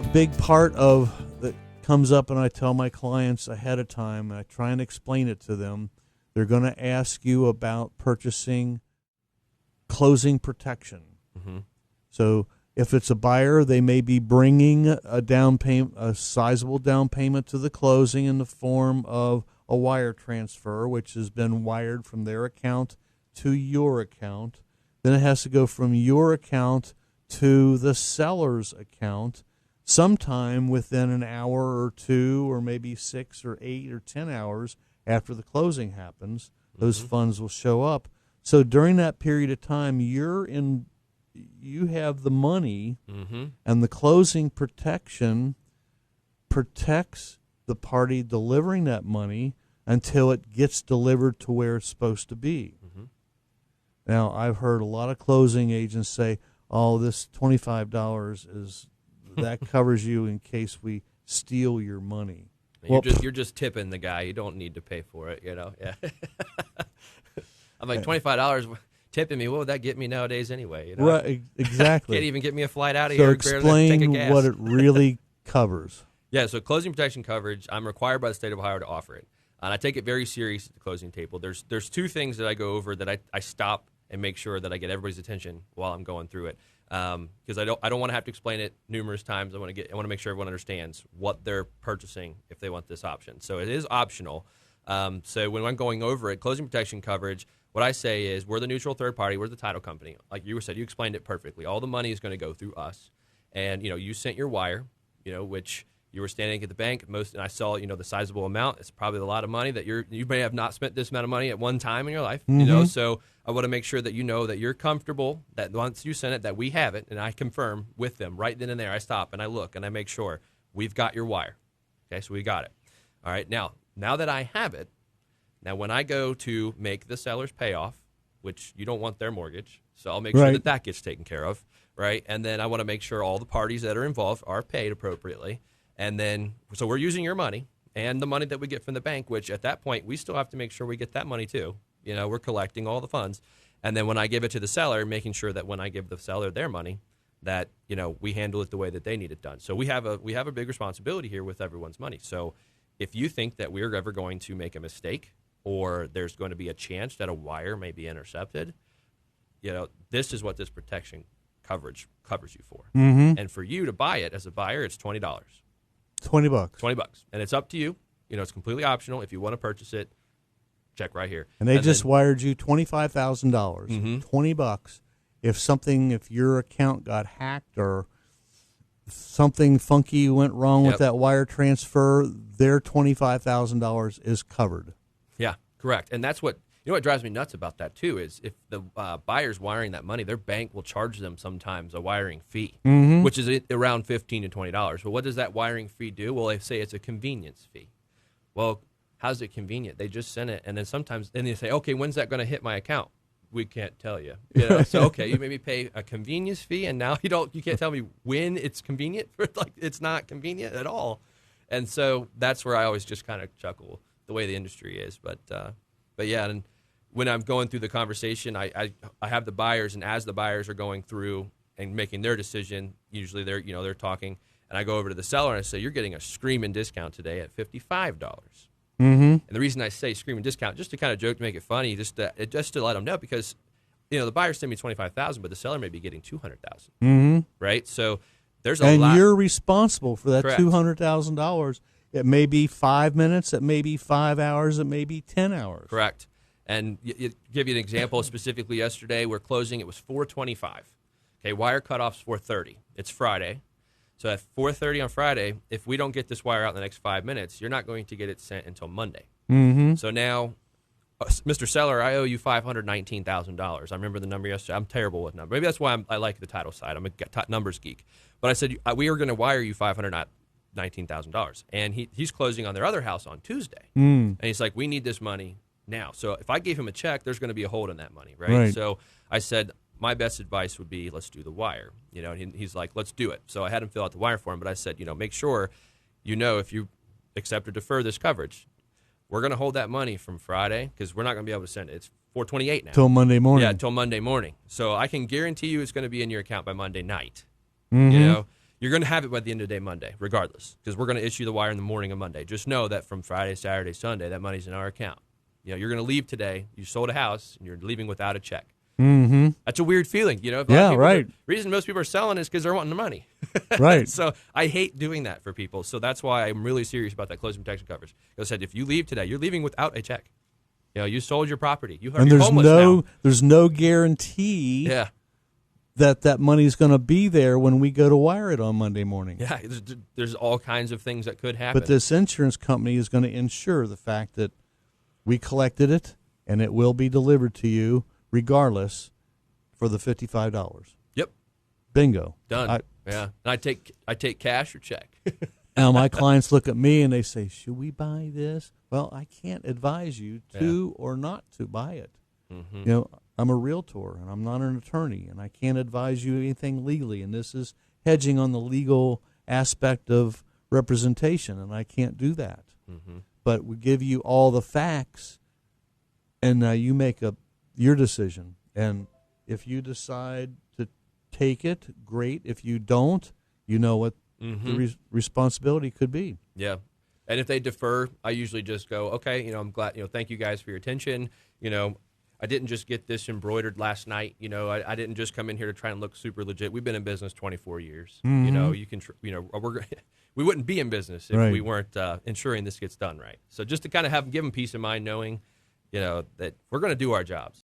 A big part of that comes up, and I tell my clients ahead of time, and I try and explain it to them. They're going to ask you about purchasing closing protection. Mm-hmm. So if it's a buyer, they may be bringing a sizable down payment to the closing in the form of a wire transfer, which has been wired from their account to your account. Then it has to go from your account to the seller's account sometime within an hour or two, or maybe 6 or 8 or 10 hours after the closing happens. Those funds will show up. So during that period of time, you have the money, and the closing protection protects the party delivering that money until it gets delivered to where it's supposed to be. Now, I've heard a lot of closing agents say, "Oh, this $25 that covers you in case we steal your money." You're just tipping the guy. You don't need to pay for it, you know. Yeah. I'm like, $25 tipping me. What would that get me nowadays anyway? You know? Right, exactly. Can't even get me a flight out of so here. Explain what it really covers. Yeah, so closing protection coverage, I'm required by the state of Ohio to offer it. And I take it very serious at the closing table. There's two things that I go over that I stop and make sure that I get everybody's attention while I'm going through it. Because I don't want to have to explain it numerous times. I want to make sure everyone understands what they're purchasing if they want this option. So it is optional. So when I'm going over it, closing protection coverage, what I say is we're the neutral third party. We're the title company. Like you said, you explained it perfectly. All the money is going to go through us. And, you sent your wire, which you were standing at the bank. And I saw, the sizable amount. It's probably a lot of money that you may have not spent this amount of money at one time in your life, So I want to make sure that that you're comfortable, that once you send it, that we have it. And I confirm with them right then and there. I stop and I look and I make sure we've got your wire. Okay, so we got it. All right, now that I have it, now when I go to make the seller's payoff, which you don't want their mortgage, so I'll make sure that gets taken care of, right? And then I want to make sure all the parties that are involved are paid appropriately. And then, so we're using your money and the money that we get from the bank, which at that point, we still have to make sure we get that money too. We're collecting all the funds. And then when I give it to the seller, making sure that when I give the seller their money, that, we handle it the way that they need it done. So we have a big responsibility here with everyone's money. So if you think that we're ever going to make a mistake or there's going to be a chance that a wire may be intercepted, this is what this protection coverage covers you for. And for you to buy it as a buyer, it's $20. $20. $20. And it's up to you. It's completely optional. If you want to purchase it, check right here. And they just wired you $25,000. $20. If your account got hacked or something funky went wrong with that wire transfer, their $25,000 is covered. Yeah, correct. And that's what drives me nuts about that too is if the buyer's wiring that money, their bank will charge them sometimes a wiring fee, which is around $15 to $20. But what does that wiring fee do? Well, they say it's a convenience fee. Well, how's it convenient? They just send it, and then they say, okay, when's that going to hit my account? We can't tell you. So okay, you maybe pay a convenience fee, and now you can't tell me when it's convenient. Like it's not convenient at all. And so that's where I always just kind of chuckle the way the industry is. But yeah, and when I'm going through the conversation, I have the buyers, and as the buyers are going through and making their decision, usually they're talking, and I go over to the seller and I say, you're getting a screaming discount today at $55. And the reason I say screaming discount, just to kind of joke to make it funny, just to let them know, because the buyer sent me $25,000, but the seller may be getting $200,000. Right? So there's a lot. And you're responsible for that Correct. $200,000. It may be 5 minutes, it may be 5 hours, it may be 10 hours. Correct. And give you an example. Specifically yesterday, we're closing. It was 4:25. Okay, wire cutoff's 4:30. It's Friday. So at 4:30 on Friday, if we don't get this wire out in the next 5 minutes, you're not going to get it sent until Monday. So now, Mr. Seller, I owe you $519,000. I remember the number yesterday. I'm terrible with numbers. Maybe that's why I like the title side. I'm a numbers geek. But I said, we are going to wire you $519,000. And he's closing on their other house on Tuesday. And he's like, we need this money now. So if I gave him a check, there's going to be a hold on that money, right? So I said, my best advice would be, let's do the wire. And he's like, let's do it. So I had him fill out the wire for him, but I said, make sure if you accept or defer this coverage, we're going to hold that money from Friday because we're not going to be able to send it. It's 4/28 now. Till Monday morning. Yeah, till Monday morning. So I can guarantee you it's going to be in your account by Monday night. Mm-hmm. You know, you're going to have it by the end of the day Monday, regardless, because we're going to issue the wire in the morning of Monday. Just know that from Friday, Saturday, Sunday, that money's in our account. You know, you're going to leave today. You sold a house, and you're leaving without a check. Mm-hmm. That's a weird feeling, you know. Yeah, right. The reason most people are selling is because they're wanting the money. Right. So I hate doing that for people. So that's why I'm really serious about that closing protection coverage. I said, if you leave today, you're leaving without a check. You know, you sold your property. You're homeless now. There's no guarantee Yeah. that money's going to be there when we go to wire it on Monday morning. Yeah, there's all kinds of things that could happen. But this insurance company is going to ensure the fact that we collected it and it will be delivered to you regardless for the $55. Yep. Bingo. Done. Yeah. And I take cash or check. Now my clients look at me and they say, should we buy this? Well, I can't advise you to or not to buy it. Mm-hmm. You know, I'm a realtor and I'm not an attorney and I can't advise you anything legally. And this is hedging on the legal aspect of representation, and I can't do that. Mm-hmm. But we give you all the facts, and you make your decision. And if you decide to take it, great. If you don't, you know what the responsibility could be. Yeah. And if they defer, I usually just go, okay, you know, I'm glad, you know, thank you guys for your attention. You know, I didn't just get this embroidered last night. You know, I didn't just come in here to try and look super legit. We've been in business 24 years. You know, you can, you know, we wouldn't be in business if we weren't ensuring this gets done right. So just to kind of give them peace of mind knowing, you know, that we're going to do our jobs.